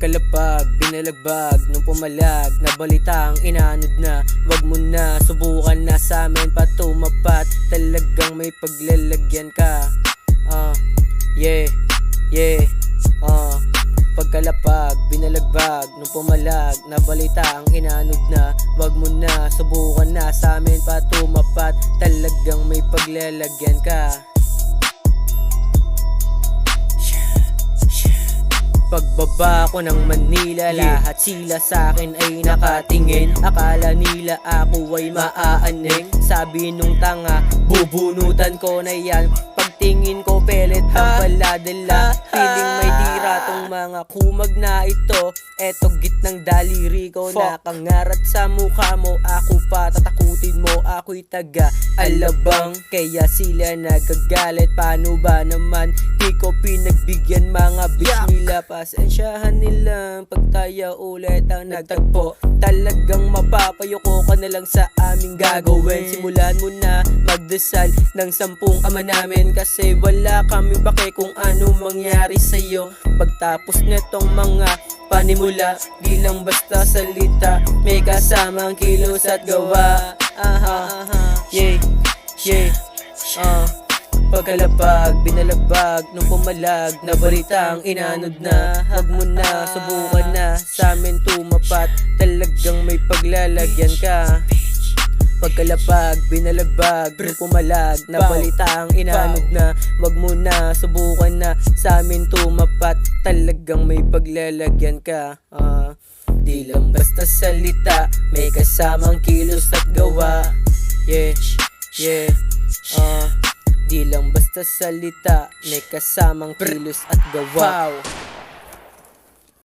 Pagkalapag, binalagbag, nung pumalag, nabalitang inanod na. Wag mo na, subukan na sa amin pa tumapat. Talagang may paglalagyan ka. Yeah, yeah, Pagkalapag, binalagbag, nung pumalag, nabalitang inanod na. Wag mo na, subukan na sa amin pa tumapat. Talagang may paglalagyan ka. Pagbaba ko ng Manila, lahat sila sa'kin ay nakatingin. Akala nila ako ay maaaning. Sabi nung tanga, bubunutan ko na yan. Pagtingin ko pelet ang baladala. Feeling may tira tong mga kumag na ito. Eto gitnang daliri ko, nakangarat sa mukha mo. Ako pa tatakutin mo, ako'y taga Alabang. Kaya sila nagagalit, paano ba naman di ko pinagbigyan mga bitch nila. Pasensyahan nila pag tayo ulit ang nagtagpo. Talagang mapapayoko ka na lang sa aming gagawin. Simulan mo na magdasal ng 10 ama namin, kasi wala kami pake kung ano mangyari sa'yo. Pagtapos netong mga panimula, di lang basta salita, may kasamang kilos at gawa. Yeah, yeah, Pagkalapag, binalagbag, nung pumalag, nabalitang inanod na. Wag mo na, subukan na sa amin tumapat. Talagang may paglalagyan ka. Pagkalapag, binalagbag, nung pumalag, nabalitang inanod na. Wag mo na, subukan na sa amin tumapat. Talagang may paglalagyan ka. Di lang basta salita, may kasamang kilos at gawa. Yeah, yeah, di lang basta salita, may kasamang kilos at gawa.